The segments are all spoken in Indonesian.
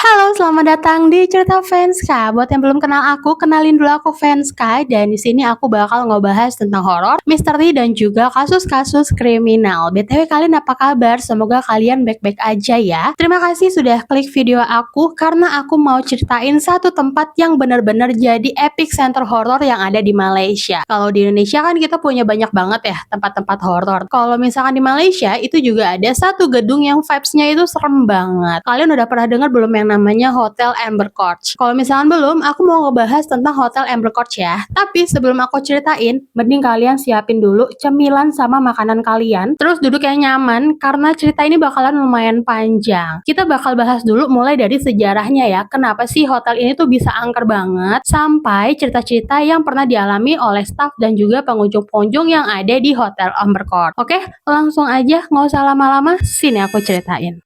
Halo, selamat datang di Cerita Fanska. Buat yang belum kenal aku, kenalin dulu aku Fanska dan di sini aku bakal ngebahas tentang horor, misteri dan juga kasus-kasus kriminal. BTW kalian apa kabar? Semoga kalian baik-baik aja ya. Terima kasih sudah klik video aku karena aku mau ceritain satu tempat yang benar-benar jadi epic center horor yang ada di Malaysia. Kalau di Indonesia kan kita punya banyak banget ya tempat-tempat horor. Kalau misalkan di Malaysia itu juga ada satu gedung yang vibes-nya itu serem banget. Kalian udah pernah dengar belum yang namanya Hotel Amber Court? Kalau misalkan belum, aku mau ngebahas tentang Hotel Amber Court ya. Tapi sebelum aku ceritain, mending kalian siapin dulu cemilan sama makanan kalian. Terus duduk yang nyaman karena cerita ini bakalan lumayan panjang. Kita bakal bahas dulu mulai dari sejarahnya ya. Kenapa sih hotel ini tuh bisa angker banget sampai cerita-cerita yang pernah dialami oleh staff dan juga pengunjung-pengunjung yang ada di Hotel Amber Court. Oke, langsung aja nggak usah lama-lama. Sini aku ceritain.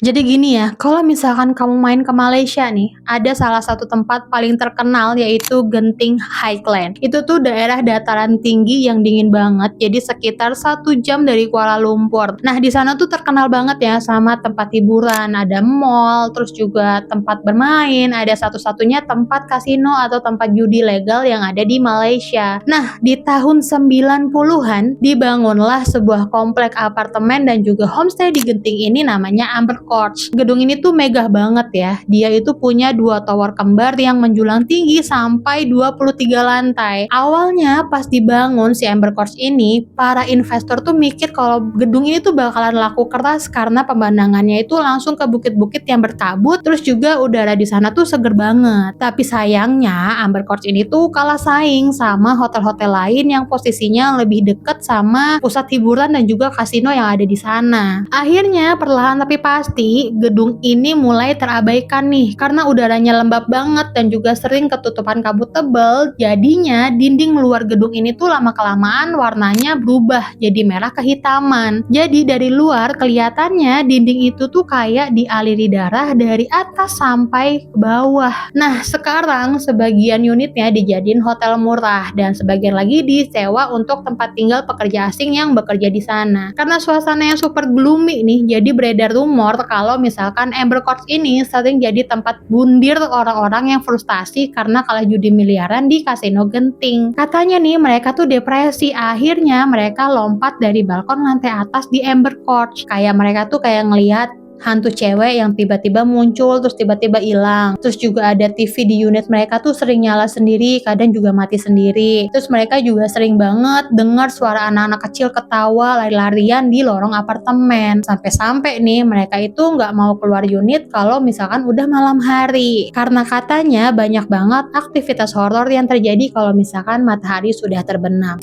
Jadi gini ya, kalau misalkan kamu main ke Malaysia nih, ada salah satu tempat paling terkenal yaitu Genting Highland. Itu tuh daerah dataran tinggi yang dingin banget, jadi sekitar 1 jam dari Kuala Lumpur. Nah, di sana tuh terkenal banget ya sama tempat hiburan, ada mall, terus juga tempat bermain, ada satu-satunya tempat kasino atau tempat judi legal yang ada di Malaysia. Nah, di tahun 90-an dibangunlah sebuah komplek apartemen dan juga homestay di Genting ini namanya Amber Court. Gedung ini tuh megah banget ya. Dia itu punya 2 tower kembar yang menjulang tinggi sampai 23 lantai. Awalnya pas dibangun si Amber Court ini, para investor tuh mikir kalau gedung ini tuh bakalan laku keras karena pemandangannya itu langsung ke bukit-bukit yang berkabut, terus juga udara di sana tuh seger banget. Tapi sayangnya Amber Court ini tuh kalah saing sama hotel-hotel lain yang posisinya lebih deket sama pusat hiburan dan juga kasino yang ada di sana. Akhirnya perlahan tapi pasti gedung ini mulai terabaikan nih karena udaranya lembab banget dan juga sering ketutupan kabut tebal. Jadinya dinding luar gedung ini tuh lama-kelamaan warnanya berubah jadi merah kehitaman. Jadi dari luar kelihatannya dinding itu tuh kayak dialiri darah dari atas sampai ke bawah. Nah, sekarang sebagian unitnya dijadiin hotel murah dan sebagian lagi disewa untuk tempat tinggal pekerja asing yang bekerja di sana. Karena suasana yang super gloomy nih, jadi beredar rumor kalau misalkan Amber Court ini sering jadi tempat bundir orang-orang yang frustasi karena kalah judi miliaran di kasino Genting. Katanya nih mereka tuh depresi, akhirnya mereka lompat dari balkon lantai atas di Amber Court. Kayak mereka tuh kayak ngelihat hantu cewek yang tiba-tiba muncul terus tiba-tiba hilang. Terus juga ada TV di unit mereka tuh sering nyala sendiri, kadang juga mati sendiri. Terus mereka juga sering banget dengar suara anak-anak kecil ketawa lari-larian di lorong apartemen. Sampai-sampai nih mereka itu nggak mau keluar unit kalau misalkan udah malam hari. Karena katanya banyak banget aktivitas horor yang terjadi kalau misalkan matahari sudah terbenam.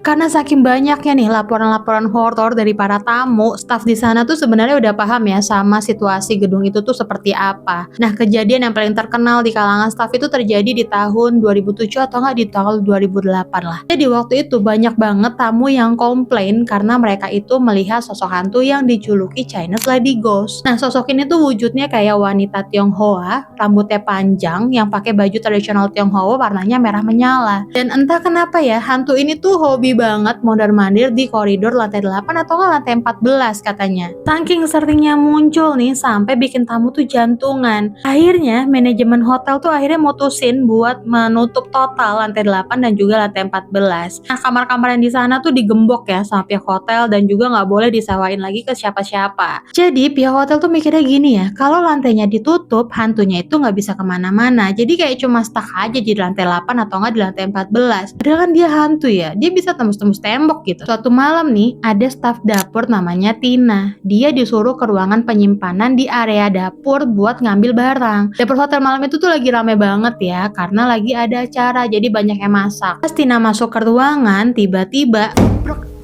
Karena saking banyaknya nih laporan-laporan horor dari para tamu, staf di sana tuh sebenarnya udah paham ya sama situasi gedung itu tuh seperti apa. Nah, kejadian yang paling terkenal di kalangan staf itu terjadi di tahun 2007 atau enggak di tahun 2008 lah. Jadi waktu itu banyak banget tamu yang komplain karena mereka itu melihat sosok hantu yang dijuluki Chinese Lady Ghost. Nah, sosok ini tuh wujudnya kayak wanita Tionghoa, rambutnya panjang, yang pakai baju tradisional Tionghoa warnanya merah menyala. Dan entah kenapa ya, hantu ini tuh hobi banget mondar-mandir di koridor lantai 8 atau nggak lantai 14 katanya. Saking seringnya muncul nih sampai bikin tamu tuh jantungan. Akhirnya manajemen hotel tuh akhirnya mutusin buat menutup total lantai 8 dan juga lantai 14. Nah, kamar-kamar yang di sana tuh digembok ya sama pihak hotel dan juga nggak boleh disewain lagi ke siapa-siapa. Jadi pihak hotel tuh mikirnya gini ya, kalau lantainya ditutup, hantunya itu nggak bisa kemana-mana. Jadi kayak cuma stuck aja di lantai 8 atau nggak di lantai 14. Padahal kan dia hantu ya, dia bisa tembus-tembus tembok gitu. Suatu malam nih, ada staf dapur namanya Tina. Dia disuruh ke ruangan penyimpanan di area dapur buat ngambil barang. Dapur hotel malam itu tuh lagi rame banget ya, karena lagi ada acara, jadi banyak yang masak. Pas Tina masuk ke ruangan, tiba-tiba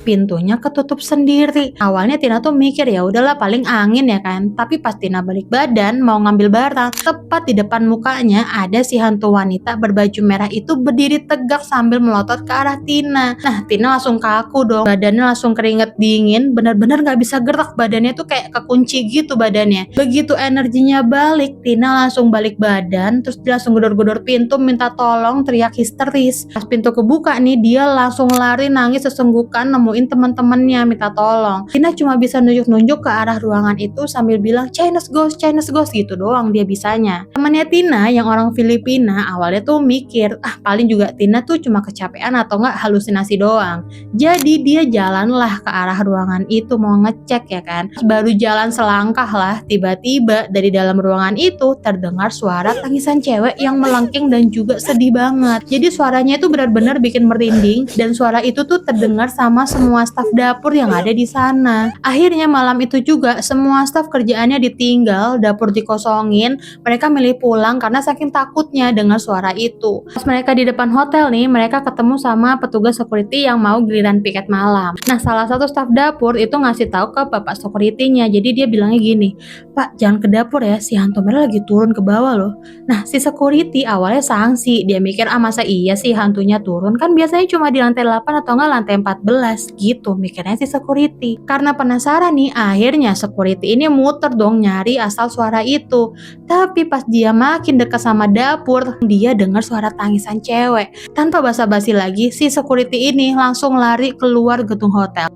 pintunya ketutup sendiri. Awalnya Tina tuh mikir ya udahlah paling angin ya kan. Tapi pas Tina balik badan mau ngambil barang, tepat di depan mukanya ada si hantu wanita berbaju merah itu berdiri tegak sambil melotot ke arah Tina. Nah, Tina langsung kaku dong. Badannya langsung keringet dingin, bener-bener gak bisa gerak. Badannya tuh kayak kekunci gitu badannya. Begitu energinya balik, Tina langsung balik badan, terus dia langsung gedor-gedor pintu minta tolong, teriak histeris. Pas pintu kebuka nih, dia langsung lari nangis sesenggukan nemuin nemuin teman-temannya minta tolong. Tina cuma bisa nunjuk-nunjuk ke arah ruangan itu sambil bilang Chinese ghost gitu doang dia bisanya. Temannya Tina yang orang Filipina awalnya tuh mikir, paling juga Tina tuh cuma kecapean atau enggak halusinasi doang. Jadi dia jalanlah ke arah ruangan itu mau ngecek ya kan. Baru jalan selangkah lah, tiba-tiba dari dalam ruangan itu terdengar suara tangisan cewek yang melengking dan juga sedih banget. Jadi suaranya itu benar-benar bikin merinding dan suara itu tuh terdengar sama semua staf dapur yang ada di sana. Akhirnya malam itu juga semua staf kerjaannya ditinggal, dapur dikosongin, mereka milih pulang karena saking takutnya dengar suara itu. Pas mereka di depan hotel nih, mereka ketemu sama petugas security yang mau giliran piket malam. Nah, salah satu staf dapur itu ngasih tahu ke bapak security-nya. Jadi dia bilangnya gini, "Pak, jangan ke dapur ya, si hantu merah lagi turun ke bawah loh." Nah, si security awalnya sanksi. Dia mikir, masa iya sih hantunya turun? Kan biasanya cuma di lantai 8 atau enggak lantai 14 gitu, mikirnya si security. Karena penasaran nih, akhirnya security ini muter dong nyari asal suara itu. Tapi pas dia makin dekat sama dapur, dia dengar suara tangisan cewek. Tanpa basa-basi lagi, si security ini langsung lari keluar gedung hotel.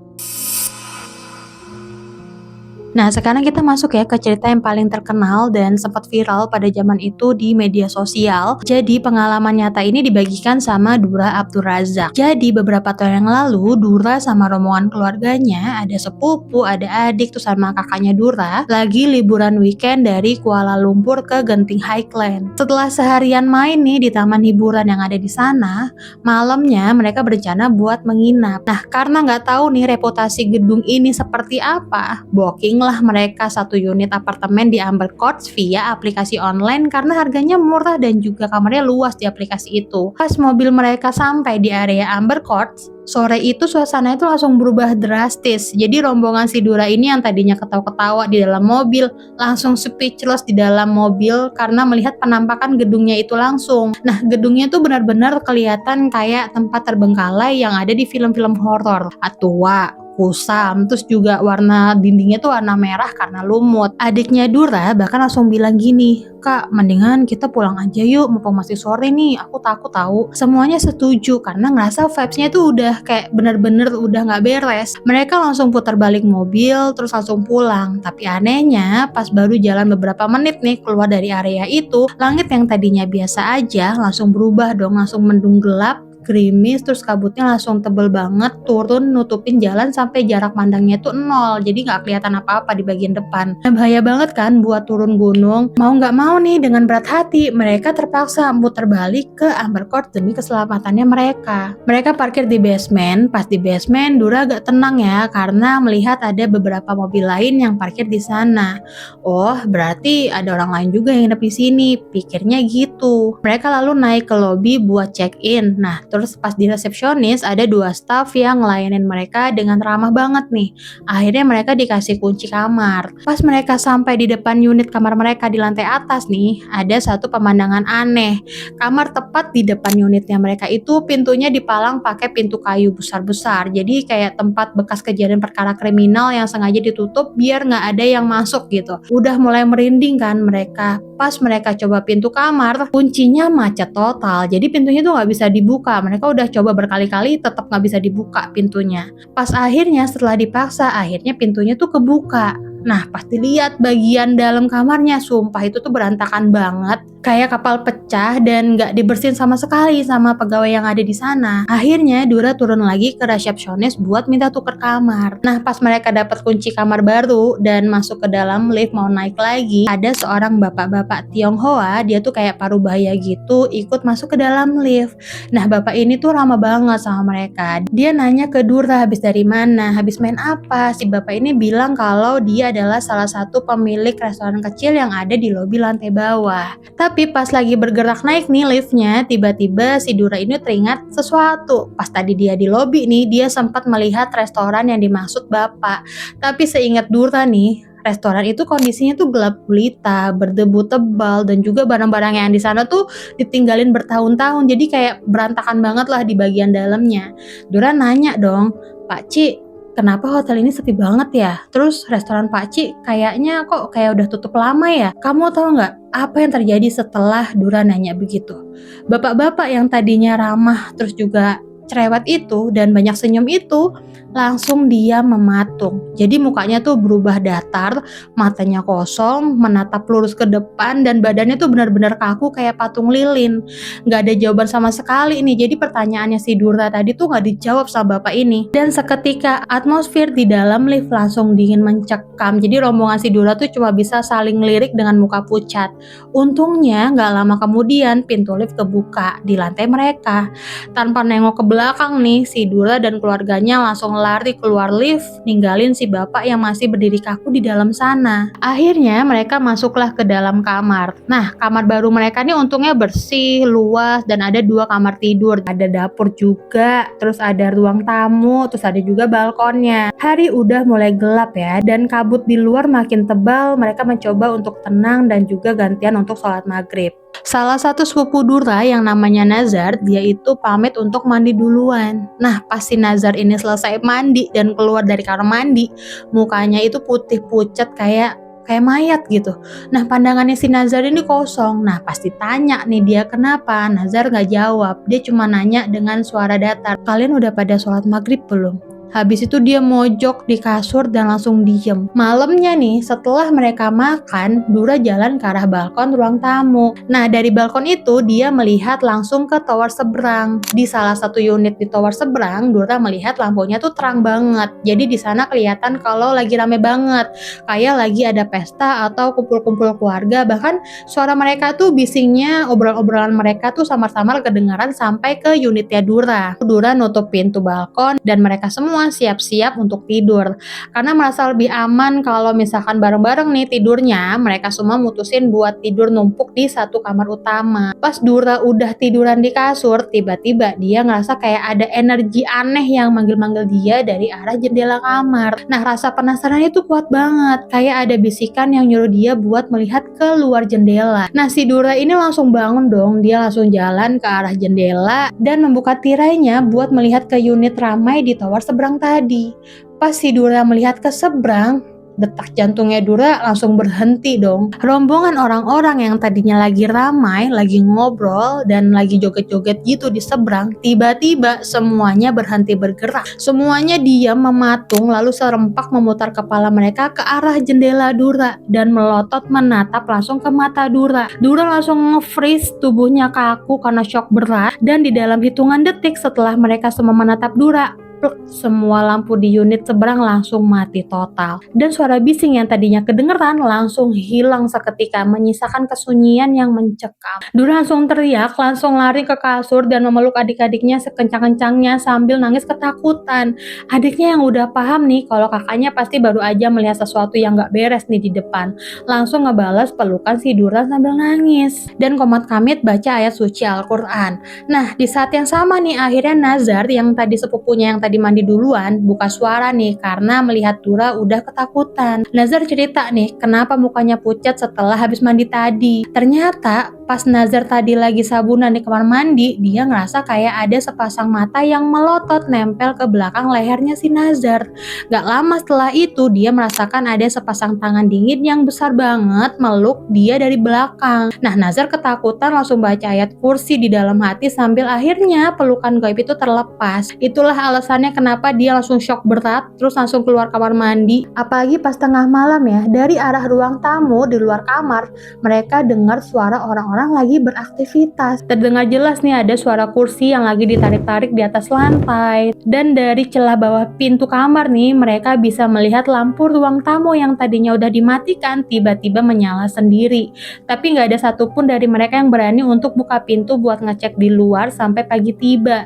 Nah, sekarang kita masuk ya ke cerita yang paling terkenal dan sempat viral pada zaman itu di media sosial. Jadi, pengalaman nyata ini dibagikan sama Dura Abdurrazak. Jadi, beberapa tahun yang lalu, Dura sama rombongan keluarganya, ada sepupu, ada adik, tuh sama kakaknya Dura, lagi liburan weekend dari Kuala Lumpur ke Genting Highland. Setelah seharian main nih di taman hiburan yang ada di sana, malamnya mereka berencana buat menginap. Nah, karena nggak tahu nih reputasi gedung ini seperti apa, booking lah mereka satu unit apartemen di Amber Courts via aplikasi online karena harganya murah dan juga kamarnya luas di aplikasi itu. Pas mobil mereka sampai di area Amber Courts, sore itu suasana itu langsung berubah drastis. Jadi rombongan si Dura ini yang tadinya ketawa-ketawa di dalam mobil langsung speechless di dalam mobil karena melihat penampakan gedungnya itu langsung. Nah, gedungnya tuh benar-benar kelihatan kayak tempat terbengkalai yang ada di film-film horor. Tua, kusam, terus juga warna dindingnya tuh warna merah karena lumut. Adiknya Dura bahkan langsung bilang gini, "Kak, mendingan kita pulang aja yuk, mumpung masih sore nih, aku takut tahu." Semuanya setuju karena ngerasa vibes-nya tuh udah kayak bener-bener udah gak beres. Mereka langsung putar balik mobil, terus langsung pulang. Tapi anehnya, pas baru jalan beberapa menit nih keluar dari area itu, langit yang tadinya biasa aja langsung berubah dong, langsung mendung gelap, gerimis, terus kabutnya langsung tebel banget turun nutupin jalan sampai jarak pandangnya tuh 0, jadi nggak kelihatan apa-apa di bagian depan. Nah, bahaya banget kan buat turun gunung. Mau nggak mau nih dengan berat hati mereka terpaksa muter balik ke Amber Court demi keselamatannya mereka. Mereka parkir di basement. Pas di basement Dura agak tenang ya karena melihat ada beberapa mobil lain yang parkir di sana. Oh, berarti ada orang lain juga yang nginep di sini, pikirnya gitu. Mereka lalu naik ke lobby buat check in. Nah, terus pas di resepsionis ada 2 staff yang ngelayanin mereka dengan ramah banget nih. Akhirnya mereka dikasih kunci kamar. Pas mereka sampai di depan unit kamar mereka di lantai atas nih, ada satu pemandangan aneh. Kamar tepat di depan unitnya mereka itu pintunya dipalang pakai pintu kayu besar-besar. Jadi kayak tempat bekas kejadian perkara kriminal yang sengaja ditutup biar nggak ada yang masuk gitu. Udah mulai merinding kan mereka. Pas mereka coba pintu kamar, kuncinya macet total. Jadi pintunya tuh nggak bisa dibuka. Mereka udah coba berkali-kali tetap nggak bisa dibuka pintunya. Pas akhirnya setelah dipaksa, akhirnya pintunya tuh kebuka. Nah, pas dilihat bagian dalam kamarnya, sumpah itu tuh berantakan banget. Kayak kapal pecah dan nggak dibersihin sama sekali sama pegawai yang ada di sana. Akhirnya Dura turun lagi ke resepsionis buat minta tuker kamar. Nah, pas mereka dapat kunci kamar baru dan masuk ke dalam lift mau naik lagi, ada seorang bapak-bapak Tionghoa, dia tuh kayak parubaya gitu, ikut masuk ke dalam lift. Nah, bapak ini tuh ramah banget sama mereka. Dia nanya ke Dura habis dari mana, habis main apa. Si bapak ini bilang kalau dia adalah salah satu pemilik restoran kecil yang ada di lobi lantai bawah. Tapi pas lagi bergerak naik nih liftnya, tiba-tiba si Dura ini teringat sesuatu. Pas tadi dia di lobi nih, dia sempat melihat restoran yang dimaksud bapak. Tapi seingat Dura nih, restoran itu kondisinya tuh gelap gulita, berdebu tebal, dan juga barang-barang yang di sana tuh ditinggalin bertahun-tahun. Jadi kayak berantakan banget lah di bagian dalamnya. Dura nanya dong, "Pak Ci, kenapa hotel ini sepi banget ya? Terus restoran Pak Ci kayaknya kok kayak udah tutup lama ya?" Kamu tahu nggak apa yang terjadi setelah Dura nanya begitu? Bapak-bapak yang tadinya ramah terus juga cerewet itu dan banyak senyum itu, langsung dia mematung. Jadi mukanya tuh berubah datar, matanya kosong, menatap lurus ke depan, dan badannya tuh benar-benar kaku kayak patung lilin. Nggak ada jawaban sama sekali nih. Jadi pertanyaannya si Durta tadi tuh nggak dijawab sama bapak ini. Dan seketika atmosfer di dalam lift langsung dingin mencekam. Jadi rombongan si Durta tuh cuma bisa saling lirik dengan muka pucat. Untungnya nggak lama kemudian pintu lift kebuka di lantai mereka. Tanpa nengok ke belakang nih, si Dura dan keluarganya langsung lari keluar lift, ninggalin si bapak yang masih berdiri kaku di dalam sana. Akhirnya mereka masuklah ke dalam kamar. Nah, kamar baru mereka nih untungnya bersih, luas, dan ada 2 kamar tidur. Ada dapur juga, terus ada ruang tamu, terus ada juga balkonnya. Hari udah mulai gelap ya, dan kabut di luar makin tebal. Mereka mencoba untuk tenang dan juga gantian untuk sholat maghrib. Salah satu sepupu Dura yang namanya Nazar, dia itu pamit untuk mandi duluan. Nah, pas si Nazar ini selesai mandi dan keluar dari kamar mandi, mukanya itu putih pucat kayak mayat gitu. Nah, pandangannya si Nazar ini kosong. Nah, pasti tanya nih dia kenapa. Nazar gak jawab. Dia cuma nanya dengan suara datar, "Kalian udah pada sholat maghrib belum?" Habis itu dia mojok di kasur dan langsung diem. Malamnya nih, setelah mereka makan, Dura jalan ke arah balkon ruang tamu. Nah, dari balkon itu dia melihat langsung ke tower seberang. Di salah satu unit di tower seberang, Dura melihat lampunya tuh terang banget. Jadi di sana kelihatan kalau lagi rame banget. Kayak lagi ada pesta atau kumpul-kumpul keluarga. Bahkan suara mereka tuh bisingnya, obrolan-obrolan mereka tuh samar-samar kedengaran sampai ke unitnya Dura. Dura nutup pintu balkon dan mereka semua siap-siap untuk tidur. Karena merasa lebih aman kalau misalkan bareng-bareng nih tidurnya, mereka semua mutusin buat tidur numpuk di satu kamar utama. Pas Dura udah tiduran di kasur, tiba-tiba dia ngerasa kayak ada energi aneh yang manggil-manggil dia dari arah jendela kamar. Nah, rasa penasaran itu kuat banget. Kayak ada bisikan yang nyuruh dia buat melihat ke luar jendela. Nah, si Dura ini langsung bangun dong. Dia langsung jalan ke arah jendela dan membuka tirainya buat melihat ke unit ramai di tower seberang tadi. Pas si Dura melihat ke seberang, detak jantungnya Dura langsung berhenti dong. Rombongan orang-orang yang tadinya lagi ramai, lagi ngobrol, dan lagi joget-joget gitu di seberang, tiba-tiba semuanya berhenti bergerak. Semuanya diam mematung, lalu serempak memutar kepala mereka ke arah jendela Dura dan melotot menatap langsung ke mata Dura. Dura langsung nge-freeze, tubuhnya kaku karena shock berat, dan di dalam hitungan detik setelah mereka semua menatap Dura, semua lampu di unit seberang langsung mati total. Dan suara bising yang tadinya kedengeran langsung hilang seketika, menyisakan kesunyian yang mencekam. Dura langsung teriak, langsung lari ke kasur dan memeluk adik-adiknya sekencang-kencangnya sambil nangis ketakutan. Adiknya yang udah paham nih kalau kakaknya pasti baru aja melihat sesuatu yang gak beres nih di depan, langsung ngebalas pelukan si Dura sambil nangis. Dan komat kamit baca ayat suci Al-Quran. Nah, di saat yang sama nih akhirnya Nazar yang tadi sepupunya yang tadi mandi duluan buka suara nih karena melihat Dura udah ketakutan. Nazar cerita nih kenapa mukanya pucat setelah habis mandi tadi. Ternyata pas Nazar tadi lagi sabunan di kamar mandi, dia ngerasa kayak ada sepasang mata yang melotot nempel ke belakang lehernya si Nazar. Gak lama setelah itu dia merasakan ada sepasang tangan dingin yang besar banget meluk dia dari belakang. Nah, Nazar ketakutan langsung baca ayat kursi di dalam hati sambil akhirnya pelukan gaib itu terlepas. Itulah alasannya kenapa dia langsung shock berat terus langsung keluar kamar mandi. Apalagi pas tengah malam ya, dari arah ruang tamu di luar kamar mereka dengar suara orang-orang lagi beraktivitas. Terdengar jelas nih ada suara kursi yang lagi ditarik-tarik di atas lantai. Dan dari celah bawah pintu kamar nih mereka bisa melihat lampu ruang tamu yang tadinya udah dimatikan tiba-tiba menyala sendiri. Tapi nggak ada satupun dari mereka yang berani untuk buka pintu buat ngecek di luar sampai pagi tiba.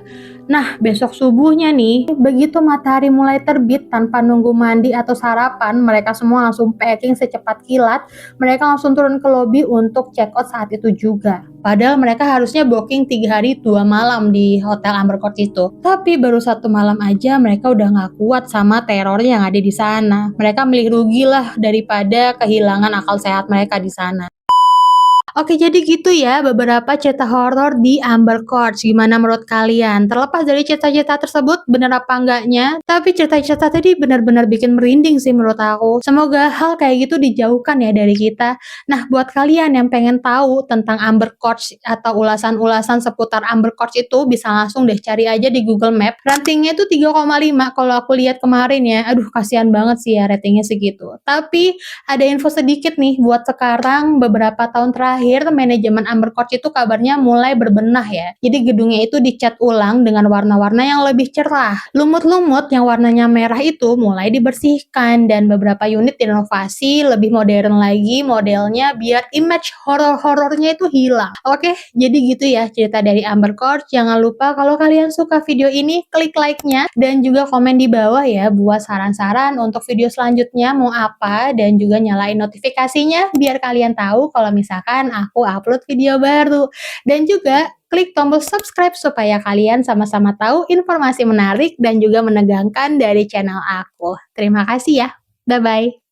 Nah, besok subuhnya nih, begitu matahari mulai terbit tanpa nunggu mandi atau sarapan, mereka semua langsung packing secepat kilat. Mereka langsung turun ke lobi untuk check out saat itu juga. Padahal mereka harusnya booking 3 hari 2 malam di Hotel Amber Court itu. Tapi baru 1 malam aja mereka udah gak kuat sama teror yang ada di sana. Mereka milih rugi lah daripada kehilangan akal sehat mereka di sana. Oke, jadi gitu ya beberapa cerita horor di Amber Courts. Gimana menurut kalian? Terlepas dari cerita-cerita tersebut bener apa enggaknya, tapi cerita-cerita tadi benar-benar bikin merinding sih menurut aku. Semoga hal kayak gitu dijauhkan ya dari kita. Nah, buat kalian yang pengen tahu tentang Amber Courts atau ulasan-ulasan seputar Amber Courts itu bisa langsung deh cari aja di Google Map. Ratingnya itu 3,5 kalau aku lihat kemarin ya. Aduh, kasihan banget sih ya ratingnya segitu. Tapi ada info sedikit nih buat sekarang beberapa tahun terakhir manajemen Amber Courts itu kabarnya mulai berbenah ya. Jadi gedungnya itu dicat ulang dengan warna-warna yang lebih cerah. Lumut-lumut yang warnanya merah itu mulai dibersihkan dan beberapa unit direnovasi lebih modern lagi modelnya biar image horor-horornya itu hilang. Oke, jadi gitu ya cerita dari Amber Courts. Jangan lupa kalau kalian suka video ini klik like-nya dan juga komen di bawah ya buat saran-saran untuk video selanjutnya mau apa dan juga nyalain notifikasinya biar kalian tahu kalau misalkan aku upload video baru. Dan juga klik tombol subscribe supaya kalian sama-sama tahu informasi menarik dan juga menegangkan dari channel aku. Terima kasih ya. Bye-bye.